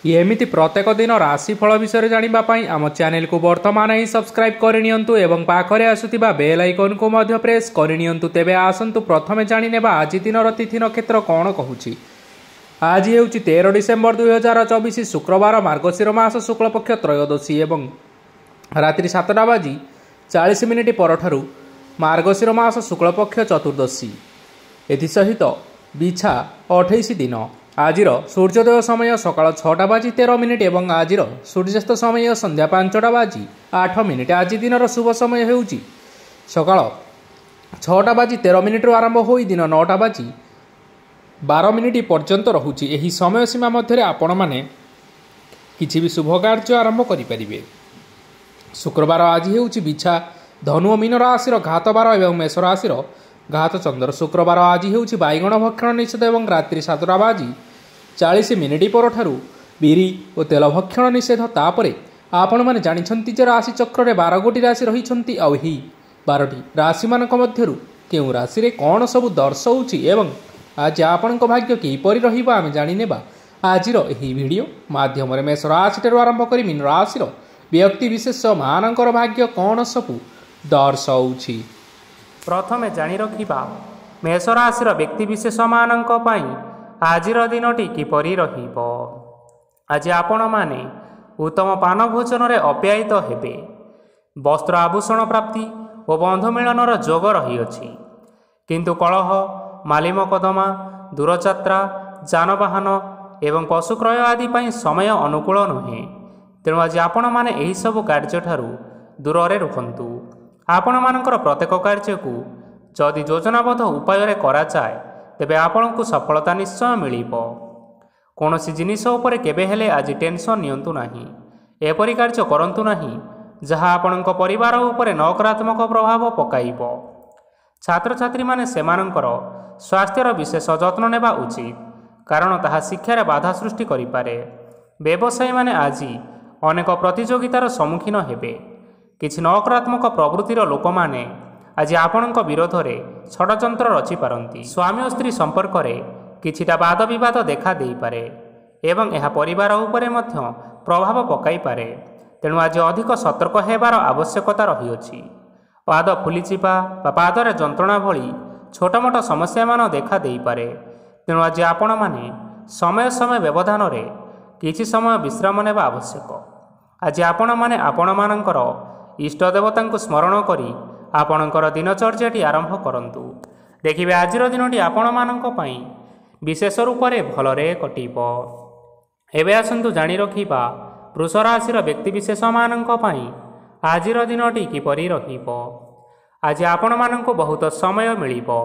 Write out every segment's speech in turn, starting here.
एमिति प्रत्येक दिन राशिफल विषय जानिबा पई आम चैनल को वर्तमान ही सब्सक्राइब करनियंतु एवं पाखरे आसुतिबा बेल आइकन को मध्य प्रेस करनियंतु। तेबे आसंतु प्रथमे जानिनेबा आज दिनर तिथि नक्षत्र कौन कहूछि। आज हेउछि 13 डिसेम्बर 2024 शुक्रवार मार्गशीर मास शुक्ल पक्ष त्रयोदशी एवं रात्रि 7:40 परठारु मार्गशीर मास शुक्ल पक्ष चतुर्दशी। एथिसहित बिछा 28 दिन। आजिर सूर्योदय समय सकाळ 6:13 एवं आजिर सूर्यास्त समय संध्या 5:08। आज दिनर शुभ समय हेउछि सकाळ 6:13 आरंभ होई दिन 9:12 पर्यंत रहुछि। एही समय सीमा मध्य आपण माने किछि भी शुभ कार्य आरंभ करि परिबे। शुक्रवार आज हेउछि बिछा धनु मीन राशिर घात बार एवं मेष राशिर घात चंद्र। शुक्रवार आज हेउछि बाइगण भक्षण निषेध एवं रात्रि 7:40 परठारु बिरी और तेल भक्षण निषेध। तापरे आपण माने जानिछंती जे राशि चक्र रे 12 गोटी राशि रहिछंती। आ एही 12टी राशि मानक मध्यरु केउ राशि रे कोन सब दर्शाउछि एवं आज आपणक भाग्य किपरि रहिबा आमे जानि नेबा आजिर एही वीडियो माध्यम रे। मेष राशि ठारु आरंभ करि मीन राशि रो व्यक्ति विशेष मानकर भाग्य कोन सब दर्शाउछि। प्रथमे जानि रखिबा मेष राशि रो व्यक्ति विशेष मानक पई आजिर दिनटी किपरि रहिबो। आज आपण माने उत्तम पान भोजन रे अप्यायित हेबे। वस्त्र आभूषण प्राप्ति और बंधु मिलनर जोग रहिअछि। किंतु कलह माली मकदमा दूरयात्रा जानवाहन एवं पशु क्रय आदि पई समय अनुकूल नुहे। तेणु आज आपण माने एही सब कार्य ठारू दूर रे रुहंतु। आपण मानकर प्रत्येक कार्य को जदि योजनाबद्ध उपाय रे करा जाय तेबे आपण को सफलता निश्चय मिलिबो। कोनोसी जिनिष उपरे केबे हेले आज टेंशन नियंतु नाही। एपरि कार्य करंतु नाही जहाँ आपणक परिवार उपरे नकारात्मक प्रभाव पकाइबो। छात्र छात्री माने सेमानकर स्वास्थ्यर विशेष जत्न नेबा उचित, कारण ताहा शिक्षार बाधा सृष्टि करिपारे। व्यवसायी माने आज अनेक प्रतियोगितार सम्मुखीन हेबे। किछि नकारात्मक प्रवृत्तिर लोक माने आज आपणक विरोध रे षडयंत्र रचि पारंती। स्वामी और स्त्री संपर्क रे किछिटा वाद विवाद देखा देई पारे एवं यह परिवार उपरे मध्य प्रभाव पकाई पारे। तेणु आज अधिक सतर्क हेबार आवश्यकता रहिअछि। पाद फुलिचिपा बा पादरे जंत्रणा भली छोट मोट समस्या मान देखा देई पारे। तेणु आज आपण माने समय समय व्यवधान रे किछि समय विश्राम नेबा आवश्यक। आज आपण माने आपण मानकर इष्ट देवता स्मरण करी आपणकर दिनचर्याटी आरंभ करंतु। देखिबे आजिर दिनटी आपण मानक पई विशेष रूप से भलरे कटिबो। एबे आसंतु जानि रखिबा वृष राशिर व्यक्ति विशेष मानक पई आजिर दिनटी किपरि रहिबो। आज आपण मानक बहुत समय मिलिबो,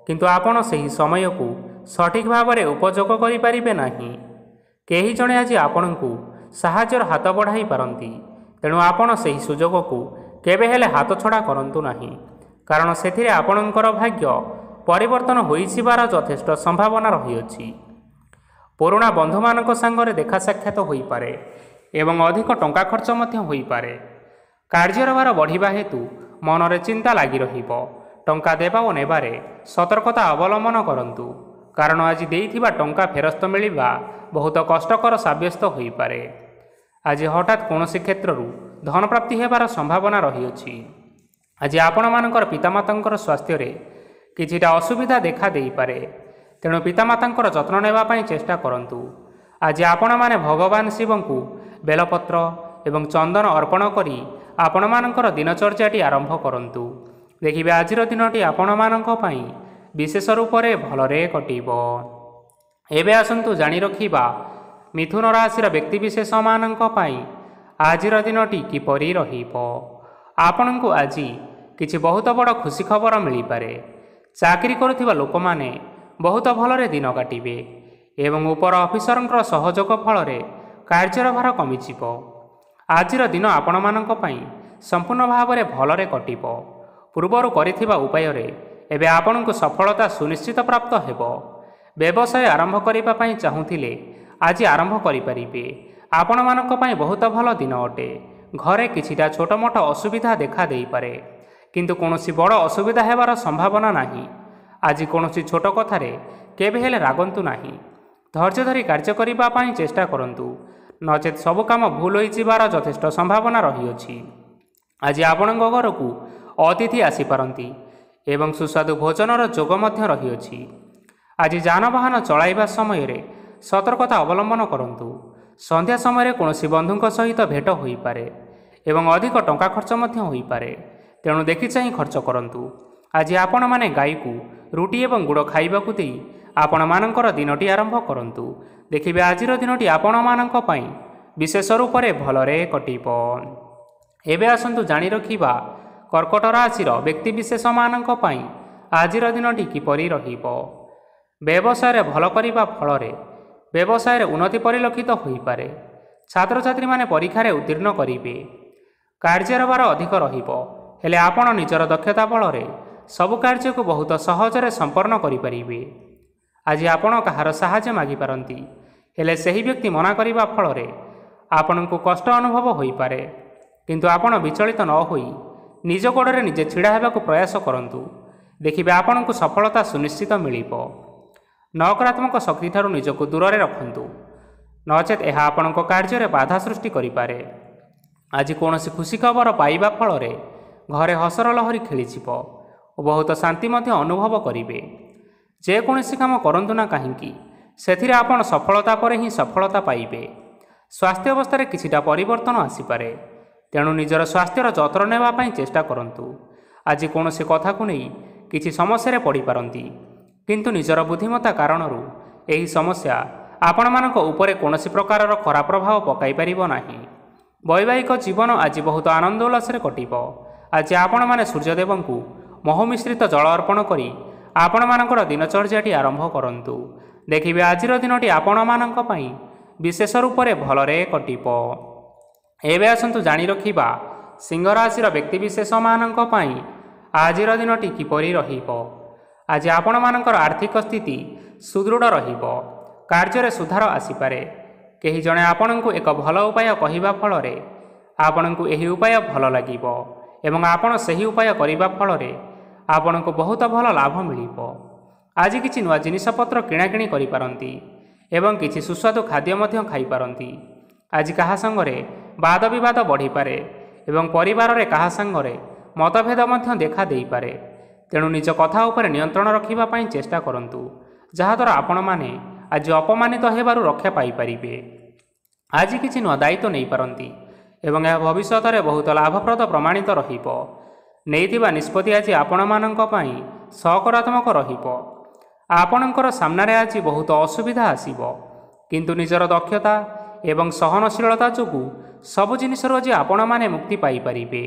किंतु आपण सही समय को सठिक भाव में उपयोग करि परिबे नाही। केही जणे आज आपणकु साहाय्यर हाथ बढ़ाई पारंती। तेणु आपण सही सुजोग को केबे हेले हाथ छड़ा करंतु नाही, कारण सेथिरे आपणकर भाग्य परिवर्तन होइसिबार यथेष्ट संभावना रहिअछि। पुराणा बंधु मानक संगरे देखा साक्षात होई पारे एवं अधिक टंका खर्च मध्य होई पारे। कार्यर भार बढ़िबा हेतु मनरे चिंता लागि रहिबो। टंका देबा ओ नेबारे सतर्कता अवलंबन करंतु, कारण आज देइथिबा टंका फेरस्त मिलिबा बहुत कष्टकर साब्यस्त होई पारे। आज हठात कौनसी क्षेत्ररू धन प्राप्ति हेबार संभावना रहिअछि। आज आपण मानकर पितामातांकर स्वास्थ्य रे किछिटा असुविधा देखा देई पारे। तेणु पितामातांकर जत्न नेबा पई चेष्टा करंतु। आज आपण माने भगवान शिव को बेलपत्र एवं चंदन अर्पण करी आपण मानकर दिनचर्याटी आरंभ करंतु। देखिबे आजिर दिनटी आपण मानक पई विशेष रूप से भलरे कटिबो। एबे आसंतु जानि रखिबा मिथुन राशिर व्यक्ति विशेष मानक पई आजिर दिनटी किपरि रहिबो। आपणको आज किछि बहुत बड़ खुशी खबर मिली पारे। चाकरी करुथिबा लोक माने बहुत भलरे दिन काटिबे एवं उपर अफिसरंकर सहयोग फल रे कार्यर भार कमिजिबो। आजिर दिन आपण मानक पई संपूर्ण भाव में भलरे कटिबो। पूर्वरु करिथिबा उपाय रे एबे आपणको सफलता सुनिश्चित प्राप्त हेबो। व्यवसाय आरंभ करिबा पई चाहुथिले आज आरंभ करि परिबे। आपण मानक पई बहुत भल दिन अटे। घरे किछिटा छोट मोट असुविधा देखा देई पारे, किंतु कोनोसी बड़ असुविधा हेबार संभावना नाही। आज कोनोसी छोट कथारे केबे हेले रागंतु नाही। ଧୈର୍ଯ୍ୟ ଧରି କାର୍ଯ୍ୟ କରିବା ପାଇଁ ଚେଷ୍ଟା କରନ୍ତୁ, ନଚେତ୍ ସବୁ କାମ ଭୁଲ ହୋଇଯିବାର ଯଥେଷ୍ଟ ସମ୍ଭାବନା ରହିଅଛି। ଆଜି ଆପଣଙ୍କ ଘରକୁ ଅତିଥି ଆସିପାରନ୍ତି ଏବଂ ସୁସ୍ୱାଦୁ ଭୋଜନର ଯୋଗ ମଧ୍ୟ ରହିଅଛି। ଆଜି ଯାନବାହନ ଚଳାଇବା ସମୟରେ ସତର୍କତା ଅବଲମ୍ବନ କରନ୍ତୁ। ସନ୍ଧ୍ୟା ସମୟରେ କୌଣସି ବନ୍ଧୁଙ୍କ ସହିତ ଭେଟ ହୋଇପାରେ ଏବଂ ଅଧିକ ଟଙ୍କା ଖର୍ଚ୍ଚ ମଧ୍ୟ ହୋଇପାରେ, ତେଣୁ ଦେଖି ଚାହିଁ ଖର୍ଚ୍ଚ କରନ୍ତୁ। ଆଜି ଆପଣମାନେ ଗାଈକୁ ରୁଟି ଏବଂ ଗୁଡ଼ ଖାଇବାକୁ ଦେଇ ଆପଣମାନଙ୍କର ଦିନଟି ଆରମ୍ଭ କରନ୍ତୁ। ଦେଖିବେ ଆଜିର ଦିନଟି ଆପଣମାନଙ୍କ ପାଇଁ ବିଶେଷ ରୂପରେ ଭଲରେ କଟିବ। ଏବେ ଆସନ୍ତୁ ଜାଣି ରଖିବା କର୍କଟ ରାଶିର ବ୍ୟକ୍ତିବିଶେଷମାନଙ୍କ ପାଇଁ ଆଜିର ଦିନଟି କିପରି ରହିବ। ବ୍ୟବସାୟରେ ଭଲ କରିବା ଫଳରେ ବ୍ୟବସାୟରେ ଉନ୍ନତି ପରିଲକ୍ଷିତ ହୋଇପାରେ। ଛାତ୍ରଛାତ୍ରୀମାନେ ପରୀକ୍ଷାରେ ଉତ୍ତୀର୍ଣ୍ଣ କରିବେ। କାର୍ଯ୍ୟର ଭାର ଅଧିକ ରହିବ, ହେଲେ ଆପଣ ନିଜର ଦକ୍ଷତା ବଳରେ ସବୁ କାର୍ଯ୍ୟକୁ ବହୁତ ସହଜରେ ସମ୍ପନ୍ନ କରିପାରିବେ। ଆଜି ଆପଣ କାହାର ସାହାଯ୍ୟ ମାଗିପାରନ୍ତି, ହେଲେ ସେହି ବ୍ୟକ୍ତି ମନା କରିବା ଫଳରେ ଆପଣଙ୍କୁ କଷ୍ଟ ଅନୁଭବ ହୋଇପାରେ। କିନ୍ତୁ ଆପଣ ବିଚଳିତ ନ ହୋଇ ନିଜ ଗୋଡ଼ରେ ନିଜେ ଛିଡ଼ା ହେବାକୁ ପ୍ରୟାସ କରନ୍ତୁ। ଦେଖିବେ ଆପଣଙ୍କୁ ସଫଳତା ସୁନିଶ୍ଚିତ ମିଳିବ। ନକାରାତ୍ମକ ଶକ୍ତିଠାରୁ ନିଜକୁ ଦୂରରେ ରଖନ୍ତୁ, ନଚେତ୍ ଏହା ଆପଣଙ୍କ କାର୍ଯ୍ୟରେ ବାଧା ସୃଷ୍ଟି କରିପାରେ। ଆଜି କୌଣସି ଖୁସି ଖବର ପାଇବା ଫଳରେ ଘରେ ହସର ଲହରୀ ଖେଳିଯିବ ଓ ବହୁତ ଶାନ୍ତି ମଧ୍ୟ ଅନୁଭବ କରିବେ। ଯେକୌଣସି କାମ କରନ୍ତୁ ନା କାହିଁକି, ସେଥିରେ ଆପଣ ସଫଳତା ପରେ ହିଁ ସଫଳତା ପାଇବେ। ସ୍ୱାସ୍ଥ୍ୟ ଅବସ୍ଥାରେ କିଛିଟା ପରିବର୍ତ୍ତନ ଆସିପାରେ, ତେଣୁ ନିଜର ସ୍ୱାସ୍ଥ୍ୟର ଯତ୍ନ ନେବା ପାଇଁ ଚେଷ୍ଟା କରନ୍ତୁ। ଆଜି କୌଣସି କଥାକୁ ନେଇ କିଛି ସମସ୍ୟାରେ ପଡ଼ିପାରନ୍ତି, କିନ୍ତୁ ନିଜର ବୁଦ୍ଧିମତ୍ତା କାରଣରୁ ଏହି ସମସ୍ୟା ଆପଣମାନଙ୍କ ଉପରେ କୌଣସି ପ୍ରକାରର ଖରାପ ପ୍ରଭାବ ପକାଇପାରିବ ନାହିଁ। ବୈବାହିକ ଜୀବନ ଆଜି ବହୁତ ଆନନ୍ଦ ଉଲ୍ଲାସରେ କଟିବ। ଆଜି ଆପଣମାନେ ସୂର୍ଯ୍ୟଦେବଙ୍କୁ ମହୁ ମିଶ୍ରିତ ଜଳ ଅର୍ପଣ କରି ଆପଣମାନଙ୍କର ଦିନଚର୍ଯ୍ୟାଟି ଆରମ୍ଭ କରନ୍ତୁ। ଦେଖିବେ ଆଜିର ଦିନଟି ଆପଣମାନଙ୍କ ପାଇଁ ବିଶେଷ ରୂପରେ ଭଲରେ କଟିବ। ଏବେ ଆସନ୍ତୁ ଜାଣି ରଖିବା ସିଂହ ରାଶିର ବ୍ୟକ୍ତିବିଶେଷମାନଙ୍କ ପାଇଁ ଆଜିର ଦିନଟି କିପରି ରହିବ। ଆଜି ଆପଣମାନଙ୍କର ଆର୍ଥିକ ସ୍ଥିତି ସୁଦୃଢ଼ ରହିବ। କାର୍ଯ୍ୟରେ ସୁଧାର ଆସିପାରେ। କେହି ଜଣେ ଆପଣଙ୍କୁ ଏକ ଭଲ ଉପାୟ କହିବା ଫଳରେ ଆପଣଙ୍କୁ ଏହି ଉପାୟ ଭଲ ଲାଗିବ ଏବଂ ଆପଣ ସେହି ଉପାୟ କରିବା ଫଳରେ ଆପଣଙ୍କୁ ବହୁତ ଭଲ ଲାଭ ମିଳିବ। ଆଜି କିଛି ନୂଆ ଜିନିଷପତ୍ର କିଣାକିଣି କରିପାରନ୍ତି ଏବଂ କିଛି ସୁସ୍ୱାଦୁ ଖାଦ୍ୟ ମଧ୍ୟ ଖାଇପାରନ୍ତି। ଆଜି କାହା ସାଙ୍ଗରେ ବାଦ ବିବାଦ ବଢ଼ିପାରେ ଏବଂ ପରିବାରରେ କାହା ସାଙ୍ଗରେ ମତଭେଦ ମଧ୍ୟ ଦେଖା ଦେଇପାରେ। ତେଣୁ ନିଜ କଥା ଉପରେ ନିୟନ୍ତ୍ରଣ ରଖିବା ପାଇଁ ଚେଷ୍ଟା କରନ୍ତୁ, ଯାହାଦ୍ୱାରା ଆପଣମାନେ ଆଜି ଅପମାନିତ ହେବାରୁ ରକ୍ଷା ପାଇପାରିବେ। ଆଜି କିଛି ନୂଆ ଦାୟିତ୍ୱ ନେଇପାରନ୍ତି ଏବଂ ଏହା ଭବିଷ୍ୟତରେ ବହୁତ ଲାଭପ୍ରଦ ପ୍ରମାଣିତ ରହିବ। ନେଇଥିବା ନିଷ୍ପତ୍ତି ଆଜି ଆପଣମାନଙ୍କ ପାଇଁ ସକାରାତ୍ମକ ରହିବ। ଆପଣଙ୍କର ସାମ୍ନାରେ ଆଜି ବହୁତ ଅସୁବିଧା ଆସିବ, କିନ୍ତୁ ନିଜର ଦକ୍ଷତା ଏବଂ ସହନଶୀଳତା ଯୋଗୁଁ ସବୁ ଜିନିଷରୁ ଆଜି ଆପଣମାନେ ମୁକ୍ତି ପାଇପାରିବେ।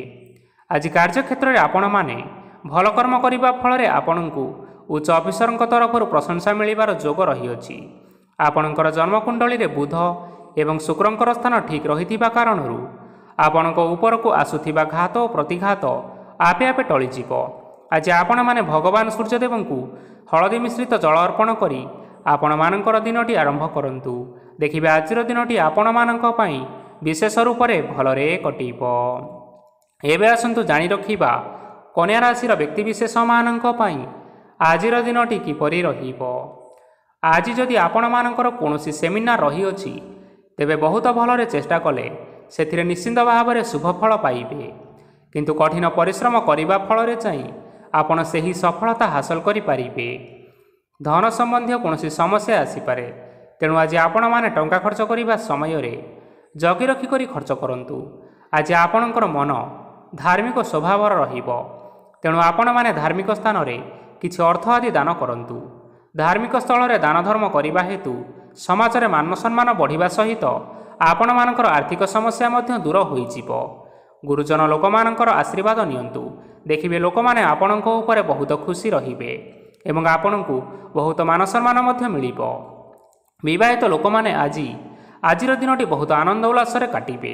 ଆଜି କାର୍ଯ୍ୟକ୍ଷେତ୍ରରେ ଆପଣମାନେ ଭଲ କର୍ମ କରିବା ଫଳରେ ଆପଣଙ୍କୁ ଉଚ୍ଚ ଅଫିସରଙ୍କ ତରଫରୁ ପ୍ରଶଂସା ମିଳିବାର ଯୋଗ ରହିଅଛି। ଆପଣଙ୍କର ଜନ୍ମକୁଣ୍ଡଳୀରେ ବୁଧ ଏବଂ ଶୁକ୍ରଙ୍କର ସ୍ଥାନ ଠିକ୍ ରହିଥିବା କାରଣରୁ ଆପଣଙ୍କ ଉପରକୁ ଆସୁଥିବା ଘାତ ଓ ପ୍ରତିଘାତ ଆପେ ଆପେ ଟଳିଯିବ। ଆଜି ଆପଣମାନେ ଭଗବାନ ସୂର୍ଯ୍ୟଦେବଙ୍କୁ ହଳଦୀ ମିଶ୍ରିତ ଜଳ ଅର୍ପଣ କରି ଆପଣମାନଙ୍କର ଦିନଟି ଆରମ୍ଭ କରନ୍ତୁ। ଦେଖିବେ ଆଜିର ଦିନଟି ଆପଣମାନଙ୍କ ପାଇଁ ବିଶେଷ ରୂପରେ ଭଲରେ କଟିବ। ଏବେ ଆସନ୍ତୁ ଜାଣି ରଖିବା କନ୍ୟା ରାଶିର ବ୍ୟକ୍ତିବିଶେଷମାନଙ୍କ ପାଇଁ ଆଜିର ଦିନଟି କିପରି ରହିବ। ଆଜି ଯଦି ଆପଣମାନଙ୍କର କୌଣସି ସେମିନାର ରହିଅଛି, ତେବେ ବହୁତ ଭଲରେ ଚେଷ୍ଟା କଲେ ସେଥିରେ ନିଶ୍ଚିନ୍ତ ଭାବରେ ଶୁଭଫଳ ପାଇବେ। କିନ୍ତୁ କଠିନ ପରିଶ୍ରମ କରିବା ଫଳରେ ଯାଇ ଆପଣ ସେହି ସଫଳତା ହାସଲ କରିପାରିବେ। ଧନ ସମ୍ବନ୍ଧୀୟ କୌଣସି ସମସ୍ୟା ଆସିପାରେ, ତେଣୁ ଆଜି ଆପଣମାନେ ଟଙ୍କା ଖର୍ଚ୍ଚ କରିବା ସମୟରେ ଜଗି ରଖି କରି ଖର୍ଚ୍ଚ କରନ୍ତୁ। ଆଜି ଆପଣଙ୍କର ମନ ଧାର୍ମିକ ସ୍ୱଭାବର ରହିବ, ତେଣୁ ଆପଣମାନେ ଧାର୍ମିକ ସ୍ଥାନରେ କିଛି ଅର୍ଥ ଆଦି ଦାନ କରନ୍ତୁ। ଧାର୍ମିକ ସ୍ଥଳରେ ଦାନ ଧର୍ମ କରିବା ହେତୁ ସମାଜରେ ମାନ ସମ୍ମାନ ବଢ଼ିବା ସହିତ ଆପଣମାନଙ୍କର ଆର୍ଥିକ ସମସ୍ୟା ମଧ୍ୟ ଦୂର ହୋଇଯିବ। ଗୁରୁଜନ ଲୋକମାନଙ୍କର ଆଶୀର୍ବାଦ ନିଅନ୍ତୁ। ଦେଖିବେ ଲୋକମାନେ ଆପଣଙ୍କ ଉପରେ ବହୁତ ଖୁସି ରହିବେ ଏବଂ ଆପଣଙ୍କୁ ବହୁତ ମାନ ସମ୍ମାନ ମଧ୍ୟ ମିଳିବ। ବିବାହିତ ଲୋକମାନେ ଆଜିର ଦିନଟି ବହୁତ ଆନନ୍ଦ ଉଲ୍ଲାସରେ କାଟିବେ।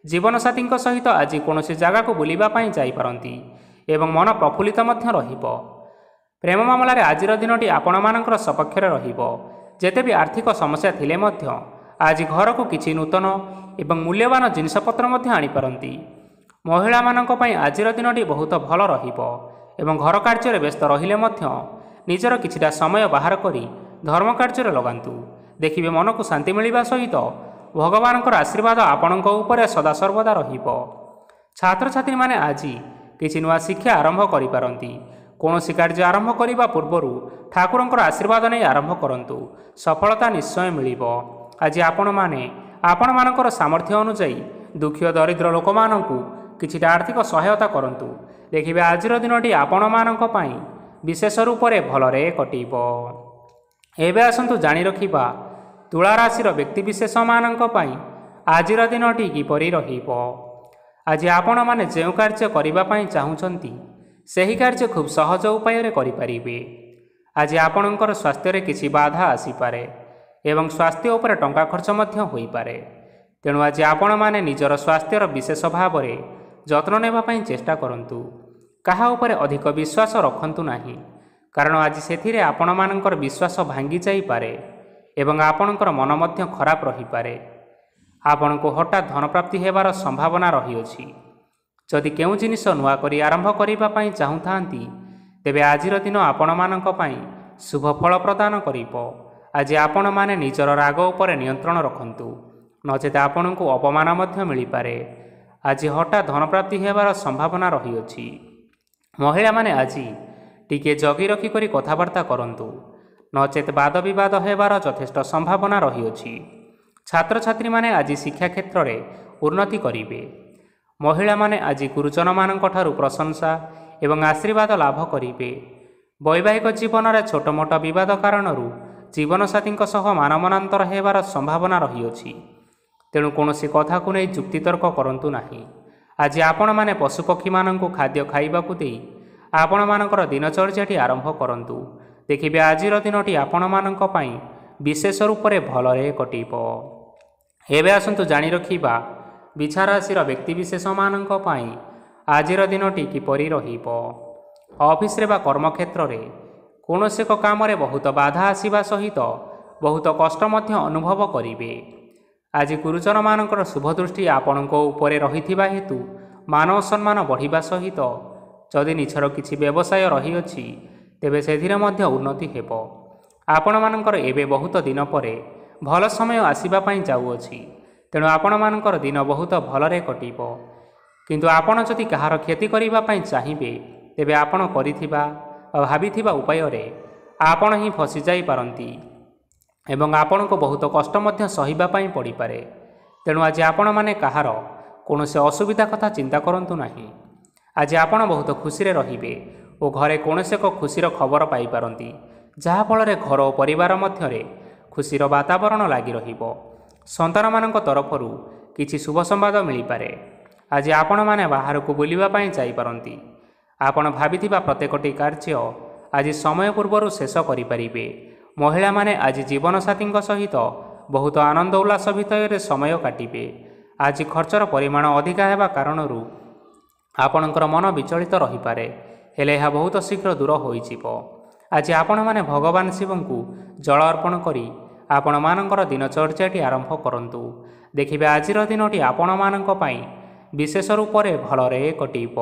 ଜୀବନସାଥୀଙ୍କ ସହିତ ଆଜି କୌଣସି ଜାଗାକୁ ବୁଲିବା ପାଇଁ ଯାଇପାରନ୍ତି ଏବଂ ମନ ପ୍ରଫୁଲ୍ଲିତ ମଧ୍ୟ ରହିବ। ପ୍ରେମ ମାମଲାରେ ଆଜିର ଦିନଟି ଆପଣମାନଙ୍କର ସପକ୍ଷରେ ରହିବ। ଯେତେ ବି ଆର୍ଥିକ ସମସ୍ୟା ଥିଲେ ମଧ୍ୟ ଆଜି ଘରକୁ କିଛି ନୂତନ ଏବଂ ମୂଲ୍ୟବାନ ଜିନିଷପତ୍ର ମଧ୍ୟ ଆଣିପାରନ୍ତି। ମହିଳାମାନଙ୍କ ପାଇଁ ଆଜିର ଦିନଟି ବହୁତ ଭଲ ରହିବ ଏବଂ ଘର କାର୍ଯ୍ୟରେ ବ୍ୟସ୍ତ ରହିଲେ ମଧ୍ୟ ନିଜର କିଛିଟା ସମୟ ବାହାର କରି ଧର୍ମ କାର୍ଯ୍ୟରେ ଲଗାନ୍ତୁ। ଦେଖିବେ ମନକୁ ଶାନ୍ତି ମିଳିବା ସହିତ ଭଗବାନଙ୍କର ଆଶୀର୍ବାଦ ଆପଣଙ୍କ ଉପରେ ସଦାସର୍ବଦା ରହିବ। ଛାତ୍ରଛାତ୍ରୀମାନେ ଆଜି କିଛି ନୂଆ ଶିକ୍ଷା ଆରମ୍ଭ କରିପାରନ୍ତି। କୌଣସି କାର୍ଯ୍ୟ ଆରମ୍ଭ କରିବା ପୂର୍ବରୁ ଠାକୁରଙ୍କର ଆଶୀର୍ବାଦ ନେଇ ଆରମ୍ଭ କରନ୍ତୁ। ସଫଳତା ନିଶ୍ଚୟ ମିଳିବ। ଆଜି ଆପଣମାନଙ୍କର ସାମର୍ଥ୍ୟ ଅନୁଯାୟୀ ଦୁଃଖୀ ଓ ଦରିଦ୍ର ଲୋକମାନଙ୍କୁ କିଛିଟା ଆର୍ଥିକ ସହାୟତା କରନ୍ତୁ। ଦେଖିବେ ଆଜିର ଦିନଟି ଆପଣମାନଙ୍କ ପାଇଁ ବିଶେଷ ରୂପରେ ଭଲରେ କଟିବ। ଏବେ ଆସନ୍ତୁ ଜାଣି ରଖିବା ତୁଳା ରାଶିର ବ୍ୟକ୍ତିବିଶେଷମାନଙ୍କ ପାଇଁ ଆଜିର ଦିନଟି କିପରି ରହିବ। ଆଜି ଆପଣମାନେ ଯେଉଁ କାର୍ଯ୍ୟ କରିବା ପାଇଁ ଚାହୁଁଛନ୍ତି ସେହି କାର୍ଯ୍ୟ ଖୁବ୍ ସହଜ ଉପାୟରେ କରିପାରିବେ। ଆଜି ଆପଣଙ୍କର ସ୍ୱାସ୍ଥ୍ୟରେ କିଛି ବାଧା ଆସିପାରେ ଏବଂ ସ୍ୱାସ୍ଥ୍ୟ ଉପରେ ଟଙ୍କା ଖର୍ଚ୍ଚ ମଧ୍ୟ ହୋଇପାରେ। ତେଣୁ ଆଜି ଆପଣମାନେ ନିଜର ସ୍ୱାସ୍ଥ୍ୟର ବିଶେଷ ଭାବରେ ଯତ୍ନ ନେବା ପାଇଁ ଚେଷ୍ଟା କରନ୍ତୁ। କାହା ଉପରେ ଅଧିକ ବିଶ୍ୱାସ ରଖନ୍ତୁ ନାହିଁ, କାରଣ ଆଜି ସେଥିରେ ଆପଣମାନଙ୍କର ବିଶ୍ୱାସ ଭାଙ୍ଗି ଯାଇପାରେ ଏବଂ ଆପଣଙ୍କର ମନ ମଧ୍ୟ ଖରାପ ରହିପାରେ। ଆପଣଙ୍କୁ ହଠାତ୍ ଧନପ୍ରାପ୍ତି ହେବାର ସମ୍ଭାବନା ରହିଅଛି। ଯଦି କେଉଁ ଜିନିଷ ନୂଆ କରି ଆରମ୍ଭ କରିବା ପାଇଁ ଚାହୁଁଥାନ୍ତି, ତେବେ ଆଜିର ଦିନ ଆପଣମାନଙ୍କ ପାଇଁ ଶୁଭ ଫଳ ପ୍ରଦାନ କରିବ। ଆଜି ଆପଣମାନେ ନିଜର ରାଗ ଉପରେ ନିୟନ୍ତ୍ରଣ ରଖନ୍ତୁ, ନଚେତ ଆପଣଙ୍କୁ ଅପମାନ ମଧ୍ୟ ମିଳିପାରେ। ଆଜି ହଠାତ୍ ଧନପ୍ରାପ୍ତି ହେବାର ସମ୍ଭାବନା ରହିଅଛି। ମହିଳାମାନେ ଆଜି ଟିକିଏ ଜଗି ରଖିକରି କଥାବାର୍ତ୍ତା କରନ୍ତୁ, ନଚେତ ବାଦବିବାଦ ହେବାର ଯଥେଷ୍ଟ ସମ୍ଭାବନା ରହିଅଛି। ଛାତ୍ରଛାତ୍ରୀମାନେ ଆଜି ଶିକ୍ଷା କ୍ଷେତ୍ରରେ ଉନ୍ନତି କରିବେ। ମହିଳାମାନେ ଆଜି ଗୁରୁଜନମାନଙ୍କଠାରୁ ପ୍ରଶଂସା ଏବଂ ଆଶୀର୍ବାଦ ଲାଭ କରିବେ। ବୈବାହିକ ଜୀବନରେ ଛୋଟ ମୋଟ ବିବାଦ କାରଣରୁ ଜୀବନସାଥୀଙ୍କ ସହ ମାନମନାନ୍ତର ହେବାର ସମ୍ଭାବନା ରହିଅଛି। ତେଣୁ କୌଣସି କଥାକୁ ନେଇ ଯୁକ୍ତିତର୍କ କରନ୍ତୁ ନାହିଁ। ଆଜି ଆପଣମାନେ ପଶୁପକ୍ଷୀମାନଙ୍କୁ ଖାଦ୍ୟ ଖାଇବାକୁ ଦେଇ ଆପଣମାନଙ୍କର ଦିନଚର୍ଯ୍ୟାଟି ଆରମ୍ଭ କରନ୍ତୁ। ଦେଖିବେ ଆଜିର ଦିନଟି ଆପଣମାନଙ୍କ ପାଇଁ ବିଶେଷ ରୂପରେ ଭଲରେ କଟିବ। ଏବେ ଆସନ୍ତୁ ଜାଣି ରଖିବା ବିଛା ରାଶିର ବ୍ୟକ୍ତିବିଶେଷମାନଙ୍କ ପାଇଁ ଆଜିର ଦିନଟି କିପରି ରହିବ। ଅଫିସରେ ବା କର୍ମକ୍ଷେତ୍ରରେ କୌଣସି ଏକ କାମରେ ବହୁତ ବାଧା ଆସିବା ସହିତ ବହୁତ କଷ୍ଟ ମଧ୍ୟ ଅନୁଭବ କରିବେ। ଆଜି ଗୁରୁଜନମାନଙ୍କର ଶୁଭ ଦୃଷ୍ଟି ଆପଣଙ୍କ ଉପରେ ରହିଥିବା ହେତୁ ମାନ ଓ ସମ୍ମାନ ବଢ଼ିବା ସହିତ ଯଦି ନିଜର କିଛି ବ୍ୟବସାୟ ରହିଅଛି, ତେବେ ସେଥିରେ ମଧ୍ୟ ଉନ୍ନତି ହେବ। ଆପଣମାନଙ୍କର ଏବେ ବହୁତ ଦିନ ପରେ ଭଲ ସମୟ ଆସିବା ପାଇଁ ଯାଉଅଛି। ତେଣୁ ଆପଣମାନଙ୍କର ଦିନ ବହୁତ ଭଲରେ କଟିବ। କିନ୍ତୁ ଆପଣ ଯଦି କାହାର କ୍ଷତି କରିବା ପାଇଁ ଚାହିଁବେ, ତେବେ ଆପଣ କରିଥିବା ବା ଭାବିଥିବା ଉପାୟରେ ଆପଣ ହିଁ ଫସିଯାଇପାରନ୍ତି ଏବଂ ଆପଣଙ୍କୁ ବହୁତ କଷ୍ଟ ମଧ୍ୟ ସହିବା ପାଇଁ ପଡ଼ିପାରେ। ତେଣୁ ଆଜି ଆପଣମାନେ କାହାର କୌଣସି ଅସୁବିଧା କଥା ଚିନ୍ତା କରନ୍ତୁ ନାହିଁ। ଆଜି ଆପଣ ବହୁତ ଖୁସିରେ ରହିବେ ଓ ଘରେ କୌଣସି ଏକ ଖୁସିର ଖବର ପାଇପାରନ୍ତି, ଯାହାଫଳରେ ଘର ଓ ପରିବାର ମଧ୍ୟରେ ଖୁସିର ବାତାବରଣ ଲାଗି ରହିବ। ସନ୍ତାନମାନଙ୍କ ତରଫରୁ କିଛି ଶୁଭ ସମ୍ବାଦ ମିଳିପାରେ। ଆଜି ଆପଣମାନେ ବାହାରକୁ ବୁଲିବା ପାଇଁ ଯାଇପାରନ୍ତି। ଆପଣ ଭାବିଥିବା ପ୍ରତ୍ୟେକଟି କାର୍ଯ୍ୟ ଆଜି ସମୟ ପୂର୍ବରୁ ଶେଷ କରିପାରିବେ। ମହିଳାମାନେ ଆଜି ଜୀବନସାଥୀଙ୍କ ସହିତ ବହୁତ ଆନନ୍ଦ ଉଲ୍ଲାସ ଭିତରେ ସମୟ କାଟିବେ। ଆଜି ଖର୍ଚ୍ଚର ପରିମାଣ ଅଧିକା ହେବା କାରଣରୁ ଆପଣଙ୍କର ମନ ବିଚଳିତ ରହିପାରେ, ହେଲେ ଏହା ବହୁତ ଶୀଘ୍ର ଦୂର ହୋଇଯିବ। ଆଜି ଆପଣମାନେ ଭଗବାନ ଶିବଙ୍କୁ ଜଳ ଅର୍ପଣ କରି ଆପଣମାନଙ୍କର ଦିନଚର୍ଯ୍ୟାଟି ଆରମ୍ଭ କରନ୍ତୁ। ଦେଖିବେ ଆଜିର ଦିନଟି ଆପଣମାନଙ୍କ ପାଇଁ ବିଶେଷ ରୂପରେ ଭଲରେ କଟିବ।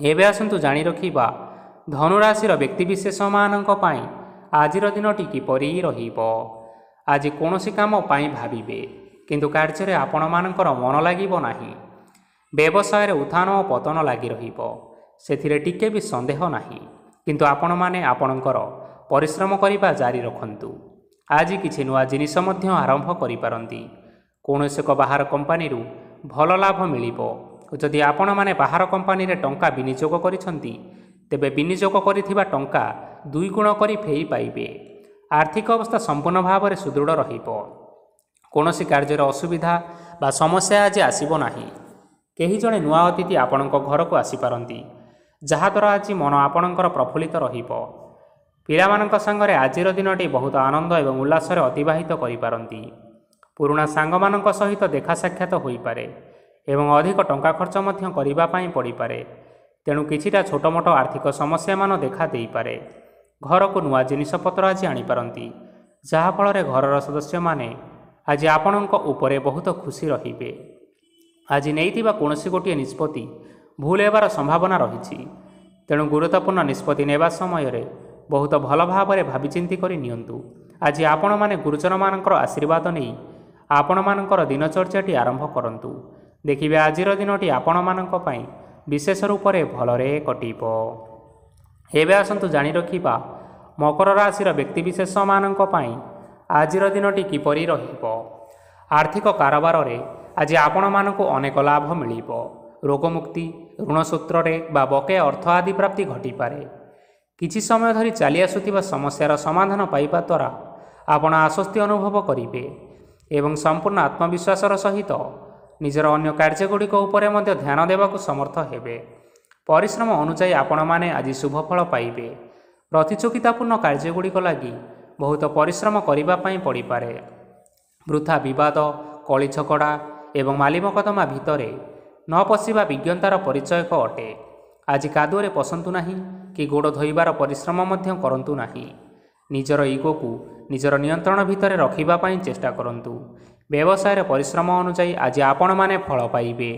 ଏବେ ଆସନ୍ତୁ ଜାଣି ରଖିବା ଧନୁରାଶିର ବ୍ୟକ୍ତିବିଶେଷମାନଙ୍କ ପାଇଁ ଆଜିର ଦିନଟି କିପରି ରହିବ। ଆଜି କୌଣସି କାମ ପାଇଁ ଭାବିବେ, କିନ୍ତୁ କାର୍ଯ୍ୟରେ ଆପଣମାନଙ୍କର ମନ ଲାଗିବ ନାହିଁ। ବ୍ୟବସାୟରେ ଉତ୍ଥାନ ଓ ପତନ ଲାଗି ରହିବ, ସେଥିରେ ଟିକେ ବି ସନ୍ଦେହ ନାହିଁ। କିନ୍ତୁ ଆପଣମାନେ ଆପଣଙ୍କର ପରିଶ୍ରମ କରିବା ଜାରି ରଖନ୍ତୁ। ଆଜି କିଛି ନୂଆ ଜିନିଷ ମଧ୍ୟ ଆରମ୍ଭ କରିପାରନ୍ତି। କୌଣସି ଏକ ବାହାର କମ୍ପାନୀରୁ ଭଲ ଲାଭ ମିଳିବ। ଯଦି ଆପଣମାନେ ବାହାର କମ୍ପାନୀରେ ଟଙ୍କା ବିନିଯୋଗ କରିଛନ୍ତି, ତେବେ ବିନିଯୋଗ କରିଥିବା ଟଙ୍କା 2 ଗୁଣ କରି ଫେରି ପାଇବେ। ଆର୍ଥିକ ଅବସ୍ଥା ସମ୍ପୂର୍ଣ୍ଣ ଭାବରେ ସୁଦୃଢ଼ ରହିବ। କୌଣସି କାର୍ଯ୍ୟରେ ଅସୁବିଧା ବା ସମସ୍ୟା ଆଜି ଆସିବ ନାହିଁ। କେହି ଜଣେ ନୂଆ ଅତିଥି ଆପଣଙ୍କ ଘରକୁ ଆସିପାରନ୍ତି, ଯାହାଦ୍ୱାରା ଆଜି ମନ ଆପଣଙ୍କର ପ୍ରଫୁଲ୍ଲିତ ରହିବ। ପିଲାମାନଙ୍କ ସାଙ୍ଗରେ ଆଜିର ଦିନଟି ବହୁତ ଆନନ୍ଦ ଏବଂ ଉଲ୍ଲାସରେ ଅତିବାହିତ କରିପାରନ୍ତି। ପୁରୁଣା ସାଙ୍ଗମାନଙ୍କ ସହିତ ଦେଖା ସାକ୍ଷାତ ହୋଇପାରେ ଏବଂ ଅଧିକ ଟଙ୍କା ଖର୍ଚ୍ଚ ମଧ୍ୟ କରିବା ପାଇଁ ପଡ଼ିପାରେ। ତେଣୁ କିଛିଟା ଛୋଟମୋଟ ଆର୍ଥିକ ସମସ୍ୟାମାନ ଦେଖା ଦେଇପାରେ। ଘରକୁ ନୂଆ ଜିନିଷପତ୍ର ଆଜି ଆଣିପାରନ୍ତି, ଯାହାଫଳରେ ଘରର ସଦସ୍ୟମାନେ ଆଜି ଆପଣଙ୍କ ଉପରେ ବହୁତ ଖୁସି ରହିବେ। ଆଜି ନେଇଥିବା କୌଣସି ଗୋଟିଏ ନିଷ୍ପତ୍ତି ଭୁଲ ହେବାର ସମ୍ଭାବନା ରହିଛି। ତେଣୁ ଗୁରୁତ୍ୱପୂର୍ଣ୍ଣ ନିଷ୍ପତ୍ତି ନେବା ସମୟରେ ବହୁତ ଭଲ ଭାବରେ ଭାବିଚିନ୍ତି କରି ନିଅନ୍ତୁ। ଆଜି ଆପଣମାନେ ଗୁରୁଜନମାନଙ୍କର ଆଶୀର୍ବାଦ ନେଇ ଆପଣମାନଙ୍କର ଦିନଚର୍ଯ୍ୟାଟି ଆରମ୍ଭ କରନ୍ତୁ। ଦେଖିବେ ଆଜିର ଦିନଟି ଆପଣମାନଙ୍କ ପାଇଁ ବିଶେଷ ରୂପରେ ଭଲରେ କଟିବ। ଏବେ ଆସନ୍ତୁ ଜାଣି ରଖିବା ମକର ରାଶିର ବ୍ୟକ୍ତିବିଶେଷମାନଙ୍କ ପାଇଁ ଆଜିର ଦିନଟି କିପରି ରହିବ। ଆର୍ଥିକ କାରବାରରେ ଆଜି ଆପଣମାନଙ୍କୁ ଅନେକ ଲାଭ ମିଳିବ। ରୋଗମୁକ୍ତି, ଋଣ ସୂତ୍ରରେ ବା ବକେୟା ଅର୍ଥ ଆଦି ପ୍ରାପ୍ତି ଘଟିପାରେ। କିଛି ସମୟ ଧରି ଚାଲି ଆସୁଥିବା ସମସ୍ୟାର ସମାଧାନ ପାଇବା ଦ୍ୱାରା ଆପଣ ଆଶ୍ୱସ୍ତି ଅନୁଭବ କରିବେ ଏବଂ ସମ୍ପୂର୍ଣ୍ଣ ଆତ୍ମବିଶ୍ୱାସର ସହିତ ନିଜର ଅନ୍ୟ କାର୍ଯ୍ୟଗୁଡ଼ିକ ଉପରେ ମଧ୍ୟ ଧ୍ୟାନ ଦେବାକୁ ସମର୍ଥ ହେବେ। ପରିଶ୍ରମ ଅନୁଯାୟୀ ଆପଣମାନେ ଆଜି ଶୁଭଫଳ ପାଇବେ। ପ୍ରତିଯୋଗିତାପୂର୍ଣ୍ଣ କାର୍ଯ୍ୟଗୁଡ଼ିକ ଲାଗି ବହୁତ ପରିଶ୍ରମ କରିବା ପାଇଁ ପଡ଼ିପାରେ। ବୃଥା ବିବାଦ, କଳି ଝଗଡ଼ା ଏବଂ ମାଲିମକଦ୍ଦମା ଭିତରେ ନ ପଶିବା ବିଜ୍ଞତାର ପରିଚୟକ ଅଟେ। ଆଜି କାଦୁଅରେ ପଶନ୍ତୁ ନାହିଁ କି ଗୋଡ଼ ଧୋଇବାର ପରିଶ୍ରମ ମଧ୍ୟ କରନ୍ତୁ ନାହିଁ। ନିଜର ଇଗୋକୁ ନିଜର ନିୟନ୍ତ୍ରଣ ଭିତରେ ରଖିବା ପାଇଁ ଚେଷ୍ଟା କରନ୍ତୁ। ବ୍ୟବସାୟରେ ପରିଶ୍ରମ ଅନୁଯାୟୀ ଆଜି ଆପଣମାନେ ଫଳ ପାଇବେ।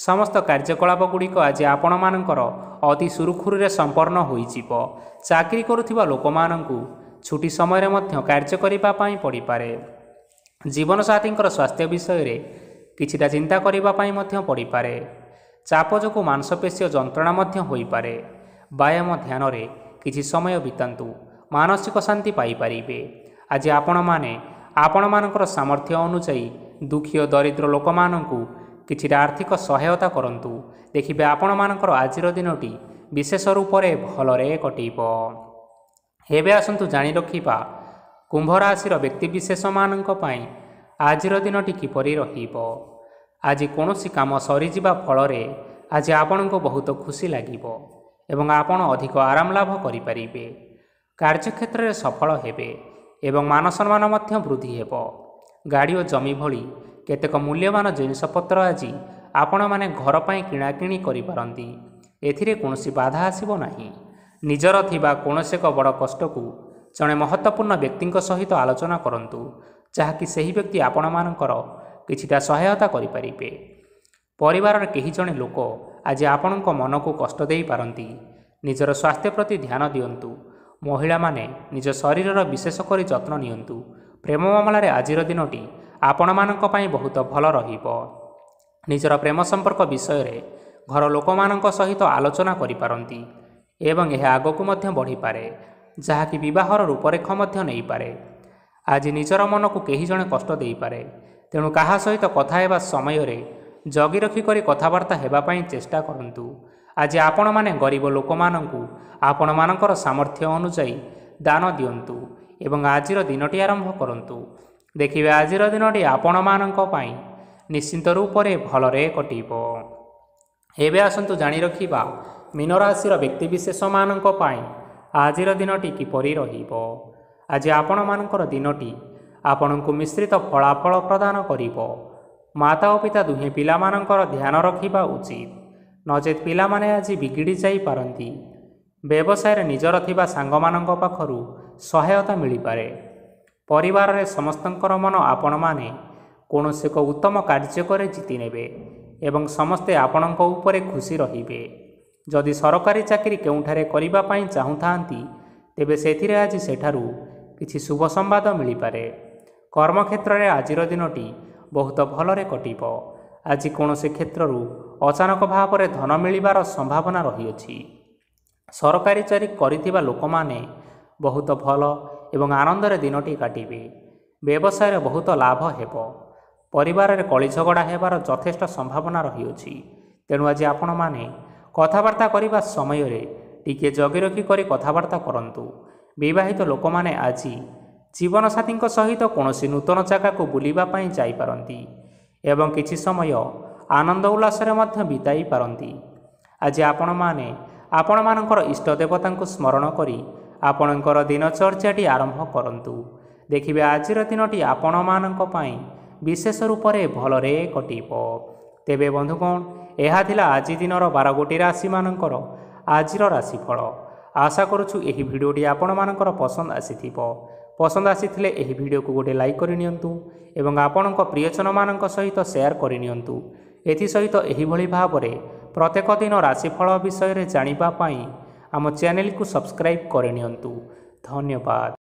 ସମସ୍ତ କାର୍ଯ୍ୟକଳାପଗୁଡ଼ିକ ଆଜି ଆପଣମାନଙ୍କର ଅତି ସୁରୁଖୁରୁରେ ସମ୍ପନ୍ନ ହୋଇଯିବ। ଚାକିରି କରୁଥିବା ଲୋକମାନଙ୍କୁ ଛୁଟି ସମୟରେ ମଧ୍ୟ କାର୍ଯ୍ୟ କରିବା ପାଇଁ ପଡ଼ିପାରେ। ଜୀବନସାଥୀଙ୍କର ସ୍ୱାସ୍ଥ୍ୟ ବିଷୟରେ କିଛିଟା ଚିନ୍ତା କରିବା ପାଇଁ ମଧ୍ୟ ପଡ଼ିପାରେ। ଚାପ ଯୋଗୁଁ ମାଂସପେଶୀୟ ଯନ୍ତ୍ରଣା ମଧ୍ୟ ହୋଇପାରେ। ବ୍ୟାୟାମ ଧ୍ୟାନରେ କିଛି ସମୟ ବିତାନ୍ତୁ, ମାନସିକ ଶାନ୍ତି ପାଇପାରିବେ। ଆଜି ଆପଣମାନେ ଆପଣମାନଙ୍କର ସାମର୍ଥ୍ୟ ଅନୁଯାୟୀ ଦୁଃଖୀ ଓ ଦରିଦ୍ର ଲୋକମାନଙ୍କୁ କିଛିଟା ଆର୍ଥିକ ସହାୟତା କରନ୍ତୁ। ଦେଖିବେ ଆପଣମାନଙ୍କର ଆଜିର ଦିନଟି ବିଶେଷ ରୂପରେ ଭଲରେ କଟିବ। ଏବେ ଆସନ୍ତୁ ଜାଣି ରଖିବା କୁମ୍ଭ ରାଶିର ବ୍ୟକ୍ତିବିଶେଷମାନଙ୍କ ପାଇଁ ଆଜିର ଦିନଟି କିପରି ରହିବ। ଆଜି କୌଣସି କାମ ସରିଯିବା ଫଳରେ ଆଜି ଆପଣଙ୍କୁ ବହୁତ ଖୁସି ଲାଗିବ ଏବଂ ଆପଣ ଅଧିକ ଆରାମ ଲାଭ କରିପାରିବେ। କାର୍ଯ୍ୟକ୍ଷେତ୍ରରେ ସଫଳ ହେବେ ଏବଂ ମାନସମ୍ମାନ ମଧ୍ୟ ବୃଦ୍ଧି ହେବ। ଗାଡ଼ି ଓ ଜମି ଭଳି କେତେକ ମୂଲ୍ୟବାନ ଜିନିଷପତ୍ର ଆଜି ଆପଣମାନେ ଘର ପାଇଁ କିଣାକିଣି କରିପାରନ୍ତି। ଏଥିରେ କୌଣସି ବାଧା ଆସିବ ନାହିଁ। ନିଜର ଥିବା କୌଣସି ଏକ ବଡ଼ କଷ୍ଟକୁ ଜଣେ ମହତ୍ତ୍ୱପୂର୍ଣ୍ଣ ବ୍ୟକ୍ତିଙ୍କ ସହିତ ଆଲୋଚନା କରନ୍ତୁ, ଯାହାକି ସେହି ବ୍ୟକ୍ତି ଆପଣମାନଙ୍କର କିଛିଟା ସହାୟତା କରିପାରିବେ। ପରିବାରର କେହି ଜଣେ ଲୋକ ଆଜି ଆପଣଙ୍କ ମନକୁ କଷ୍ଟ ଦେଇପାରନ୍ତି। ନିଜର ସ୍ୱାସ୍ଥ୍ୟ ପ୍ରତି ଧ୍ୟାନ ଦିଅନ୍ତୁ। ମହିଳାମାନେ ନିଜ ଶରୀରର ବିଶେଷ କରି ଯତ୍ନ ନିଅନ୍ତୁ। ପ୍ରେମ ମାମଲାରେ ଆଜିର ଦିନଟି ଆପଣମାନଙ୍କ ପାଇଁ ବହୁତ ଭଲ ରହିବ। ନିଜର ପ୍ରେମ ସମ୍ପର୍କ ବିଷୟରେ ଘର ଲୋକମାନଙ୍କ ସହିତ ଆଲୋଚନା କରିପାରନ୍ତି ଏବଂ ଏହା ଆଗକୁ ମଧ୍ୟ ବଢ଼ିପାରେ, ଯାହାକି ବିବାହର ରୂପରେଖ ମଧ୍ୟ ନେଇପାରେ। ଆଜି ନିଜର ମନକୁ କେହି ଜଣେ କଷ୍ଟ ଦେଇପାରେ, ତେଣୁ କାହା ସହିତ କଥା ହେବା ସମୟରେ ଜଗି ରଖି କରି କଥାବାର୍ତ୍ତା ହେବା ପାଇଁ ଚେଷ୍ଟା କରନ୍ତୁ। ଆଜି ଆପଣମାନେ ଗରିବ ଲୋକମାନଙ୍କୁ ଆପଣମାନଙ୍କର ସାମର୍ଥ୍ୟ ଅନୁଯାୟୀ ଦାନ ଦିଅନ୍ତୁ ଏବଂ ଆଜିର ଦିନଟି ଆରମ୍ଭ କରନ୍ତୁ। ଦେଖିବେ ଆଜିର ଦିନଟି ଆପଣମାନଙ୍କ ପାଇଁ ନିଶ୍ଚିନ୍ତ ରୂପରେ ଭଲରେ କଟିବ। ଏବେ ଆସନ୍ତୁ ଜାଣି ରଖିବା ମୀନ ରାଶିର ବ୍ୟକ୍ତିବିଶେଷମାନଙ୍କ ପାଇଁ ଆଜିର ଦିନଟି କିପରି ରହିବ। ଆଜି ଆପଣମାନଙ୍କର ଦିନଟି ଆପଣଙ୍କୁ ମିଶ୍ରିତ ଫଳାଫଳ ପ୍ରଦାନ କରିବ। ମାତା ଓ ପିତା ଦୁହେଁ ପିଲାମାନଙ୍କର ଧ୍ୟାନ ରଖିବା ଉଚିତ, ନଚେତ୍ ପିଲାମାନେ ଆଜି ବିଗିଡ଼ି ଯାଇପାରନ୍ତି। ବ୍ୟବସାୟରେ ନିଜର ଥିବା ସାଙ୍ଗମାନଙ୍କ ପାଖରୁ ସହାୟତା ମିଳିପାରେ। ପରିବାରରେ ସମସ୍ତଙ୍କର ମନ ଆପଣମାନେ କୌଣସି ଏକ ଉତ୍ତମ କାର୍ଯ୍ୟ କରି ଜିତି ନେବେ ଏବଂ ସମସ୍ତେ ଆପଣଙ୍କ ଉପରେ ଖୁସି ରହିବେ। ଯଦି ସରକାରୀ ଚାକିରି କେଉଁଠାରେ କରିବା ପାଇଁ ଚାହୁଁଥାନ୍ତି, ତେବେ ସେଥିରେ ଆଜି ସେଠାରୁ କିଛି ଶୁଭ ସମ୍ବାଦ ମିଳିପାରେ। କର୍ମକ୍ଷେତ୍ରରେ ଆଜିର ଦିନଟି ବହୁତ ଭଲରେ କଟିବ। ଆଜି କୌଣସି କ୍ଷେତ୍ରରୁ ଅଚାନକ ଭାବରେ ଧନ ମିଳିବାର ସମ୍ଭାବନା ରହିଅଛି। ସରକାରୀ ଚାକିରି କରିଥିବା ଲୋକମାନେ ବହୁତ ଭଲ ଏବଂ ଆନନ୍ଦରେ ଦିନଟି କାଟିବେ। ବ୍ୟବସାୟରେ ବହୁତ ଲାଭ ହେବ। ପରିବାରରେ କଳି ଝଗଡ଼ା ହେବାର ଯଥେଷ୍ଟ ସମ୍ଭାବନା ରହିଅଛି, ତେଣୁ ଆଜି ଆପଣମାନେ କଥାବାର୍ତ୍ତା କରିବା ସମୟରେ ଟିକିଏ ଜଗି ରଖି କରି କଥାବାର୍ତ୍ତା କରନ୍ତୁ। ବିବାହିତ ଲୋକମାନେ ଆଜି ଜୀବନସାଥୀଙ୍କ ସହିତ କୌଣସି ନୂତନ ଜାଗାକୁ ବୁଲିବା ପାଇଁ ଯାଇପାରନ୍ତି ଏବଂ କିଛି ସମୟ ଆନନ୍ଦ ଉଲ୍ଲାସରେ ମଧ୍ୟ ବିତାଇ ପାରନ୍ତି। ଆଜି ଆପଣମାନେ ଆପଣମାନଙ୍କର ଇଷ୍ଟ ଦେବତାଙ୍କୁ ସ୍ମରଣ କରି ଆପଣଙ୍କର ଦିନଚର୍ଯ୍ୟାଟି ଆରମ୍ଭ କରନ୍ତୁ। ଦେଖିବେ ଆଜିର ଦିନଟି ଆପଣମାନଙ୍କ ପାଇଁ ବିଶେଷ ରୂପରେ ଭଲରେ କଟିବ। ତେବେ ବନ୍ଧୁଗଣ, ଏହା ଥିଲା ଆଜି ଦିନର 12ଗୋଟି ରାଶିମାନଙ୍କର ଆଜିର ରାଶିଫଳ। ଆଶା କରୁଛୁ ଏହି ଭିଡ଼ିଓଟି ଆପଣମାନଙ୍କର ପସନ୍ଦ ଆସିଥିବ। ପସନ୍ଦ ଆସିଥିଲେ ଏହି ଭିଡ଼ିଓକୁ ଗୋଟିଏ ଲାଇକ୍ କରିନିଅନ୍ତୁ ଏବଂ ଆପଣଙ୍କ ପ୍ରିୟଜନମାନଙ୍କ ସହିତ ସେୟାର କରିନିଅନ୍ତୁ। ଏଥିସହିତ ଏହିଭଳି ଭାବରେ ପ୍ରତ୍ୟେକ ଦିନ ରାଶିଫଳ ବିଷୟରେ ଜାଣିବା ପାଇଁ ଆମ ଚ୍ୟାନେଲକୁ ସବସ୍କ୍ରାଇବ୍ କରିନିଅନ୍ତୁ। ଧନ୍ୟବାଦ।